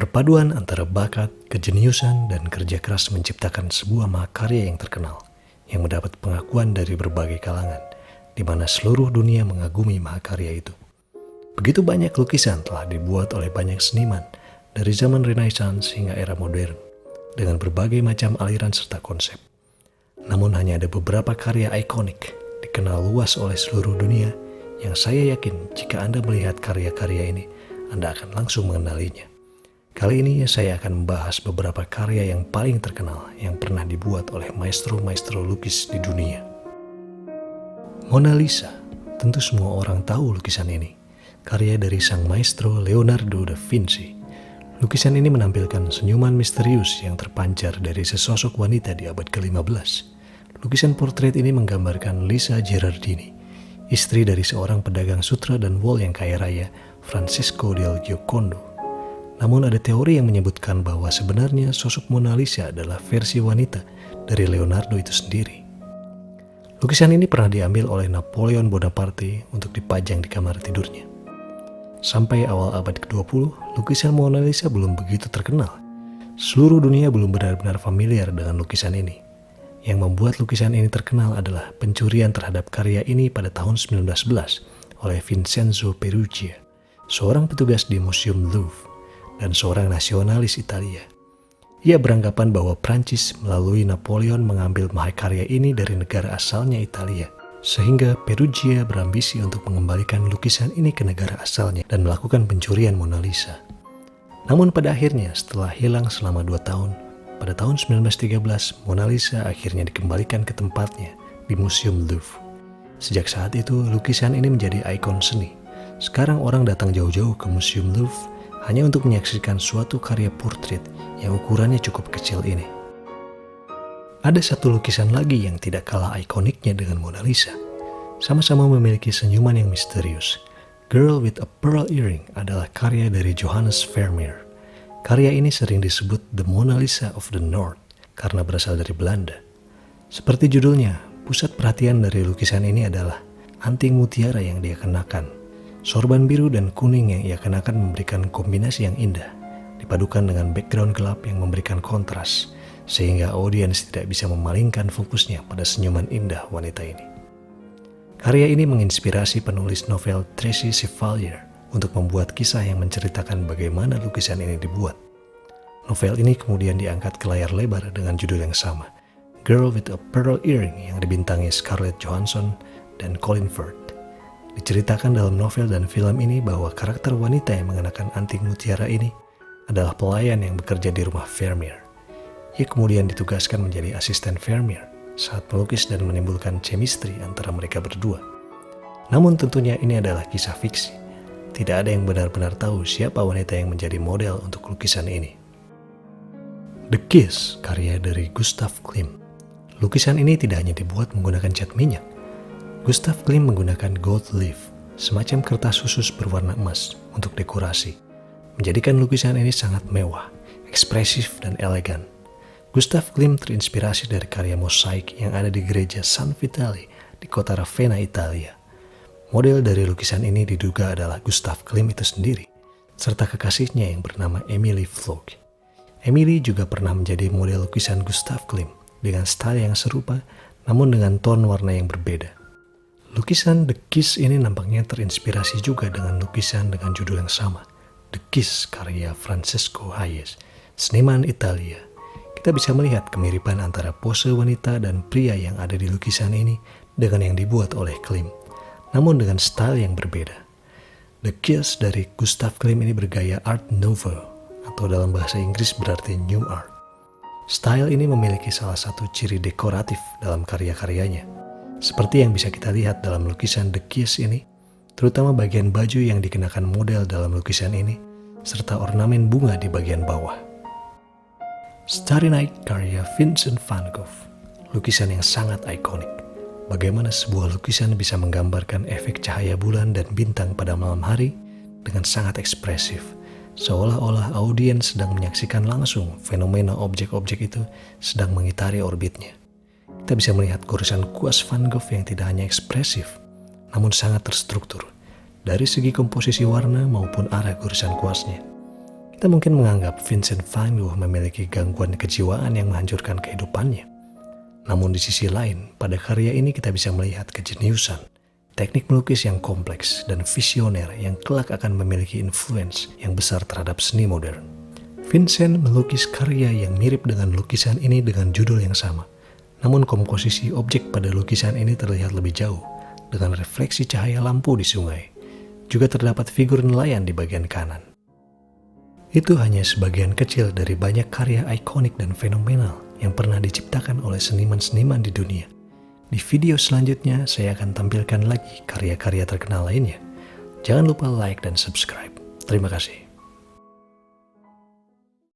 Perpaduan antara bakat, kejeniusan, dan kerja keras menciptakan sebuah mahakarya yang terkenal, yang mendapat pengakuan dari berbagai kalangan, di mana seluruh dunia mengagumi mahakarya itu. Begitu banyak lukisan telah dibuat oleh banyak seniman, dari zaman Renaissance hingga era modern, dengan berbagai macam aliran serta konsep. Namun hanya ada beberapa karya ikonik, dikenal luas oleh seluruh dunia, yang saya yakin jika Anda melihat karya-karya ini, Anda akan langsung mengenalinya. Kali ini saya akan membahas beberapa karya yang paling terkenal yang pernah dibuat oleh maestro-maestro lukis di dunia. Mona Lisa, tentu semua orang tahu lukisan ini, karya dari sang maestro Leonardo da Vinci. Lukisan ini menampilkan senyuman misterius yang terpancar dari sesosok wanita di abad ke-15. Lukisan portret ini menggambarkan Lisa Gherardini, istri dari seorang pedagang sutra dan wol yang kaya raya, Francesco del Giocondo. Namun ada teori yang menyebutkan bahwa sebenarnya sosok Mona Lisa adalah versi wanita dari Leonardo itu sendiri. Lukisan ini pernah diambil oleh Napoleon Bonaparte untuk dipajang di kamar tidurnya. Sampai awal abad ke-20, lukisan Mona Lisa belum begitu terkenal. Seluruh dunia belum benar-benar familiar dengan lukisan ini. Yang membuat lukisan ini terkenal adalah pencurian terhadap karya ini pada tahun 1911 oleh Vincenzo Peruggia, seorang petugas di Museum Louvre dan seorang nasionalis Italia. Ia beranggapan bahwa Prancis melalui Napoleon mengambil mahakarya ini dari negara asalnya Italia, sehingga Peruggia berambisi untuk mengembalikan lukisan ini ke negara asalnya dan melakukan pencurian Mona Lisa. Namun pada akhirnya setelah hilang selama 2 tahun, pada tahun 1913 Mona Lisa akhirnya dikembalikan ke tempatnya di Museum Louvre. Sejak saat itu lukisan ini menjadi ikon seni. Sekarang orang datang jauh-jauh ke Museum Louvre hanya untuk menyaksikan suatu karya portret yang ukurannya cukup kecil ini. Ada satu lukisan lagi yang tidak kalah ikoniknya dengan Mona Lisa. Sama-sama memiliki senyuman yang misterius. Girl with a Pearl Earring adalah karya dari Johannes Vermeer. Karya ini sering disebut The Mona Lisa of the North karena berasal dari Belanda. Seperti judulnya, pusat perhatian dari lukisan ini adalah anting mutiara yang dia kenakan. Sorban biru dan kuning yang ia kenakan memberikan kombinasi yang indah, dipadukan dengan background gelap yang memberikan kontras, sehingga audiens tidak bisa memalingkan fokusnya pada senyuman indah wanita ini. Karya ini menginspirasi penulis novel Tracy Chevalier untuk membuat kisah yang menceritakan bagaimana lukisan ini dibuat. Novel ini kemudian diangkat ke layar lebar dengan judul yang sama, Girl with a Pearl Earring, yang dibintangi Scarlett Johansson dan Colin Firth. Diceritakan dalam novel dan film ini bahwa karakter wanita yang mengenakan anting mutiara ini adalah pelayan yang bekerja di rumah Vermeer. Ia kemudian ditugaskan menjadi asisten Vermeer saat melukis dan menimbulkan chemistry antara mereka berdua. Namun tentunya ini adalah kisah fiksi. Tidak ada yang benar-benar tahu siapa wanita yang menjadi model untuk lukisan ini. The Kiss, karya dari Gustav Klimt. Lukisan ini tidak hanya dibuat menggunakan cat minyak. Gustav Klimt menggunakan gold leaf, semacam kertas khusus berwarna emas untuk dekorasi, menjadikan lukisan ini sangat mewah, ekspresif, dan elegan. Gustav Klimt terinspirasi dari karya mosaik yang ada di gereja San Vitale di kota Ravenna, Italia. Model dari lukisan ini diduga adalah Gustav Klimt itu sendiri, serta kekasihnya yang bernama Emily Floch. Emily juga pernah menjadi model lukisan Gustav Klimt dengan style yang serupa, namun dengan ton warna yang berbeda. Lukisan The Kiss ini nampaknya terinspirasi juga dengan lukisan dengan judul yang sama, The Kiss, karya Francesco Hayez, seniman Italia. Kita bisa melihat kemiripan antara pose wanita dan pria yang ada di lukisan ini dengan yang dibuat oleh Klimt, namun dengan style yang berbeda. The Kiss dari Gustav Klimt ini bergaya Art Nouveau, atau dalam bahasa Inggris berarti New Art. Style ini memiliki salah satu ciri dekoratif dalam karya-karyanya. Seperti yang bisa kita lihat dalam lukisan The Kiss ini, terutama bagian baju yang dikenakan model dalam lukisan ini, serta ornamen bunga di bagian bawah. Starry Night, karya Vincent van Gogh, lukisan yang sangat ikonik. Bagaimana sebuah lukisan bisa menggambarkan efek cahaya bulan dan bintang pada malam hari dengan sangat ekspresif, seolah-olah audiens sedang menyaksikan langsung fenomena objek-objek itu sedang mengitari orbitnya. Kita bisa melihat goresan kuas Van Gogh yang tidak hanya ekspresif, namun sangat terstruktur, dari segi komposisi warna maupun arah goresan kuasnya. Kita mungkin menganggap Vincent van Gogh memiliki gangguan kejiwaan yang menghancurkan kehidupannya. Namun di sisi lain, pada karya ini kita bisa melihat kejeniusan, teknik melukis yang kompleks dan visioner yang kelak akan memiliki influence yang besar terhadap seni modern. Vincent melukis karya yang mirip dengan lukisan ini dengan judul yang sama. Namun komposisi objek pada lukisan ini terlihat lebih jauh, dengan refleksi cahaya lampu di sungai. Juga terdapat figur nelayan di bagian kanan. Itu hanya sebagian kecil dari banyak karya ikonik dan fenomenal yang pernah diciptakan oleh seniman-seniman di dunia. Di video selanjutnya, saya akan tampilkan lagi karya-karya terkenal lainnya. Jangan lupa like dan subscribe. Terima kasih.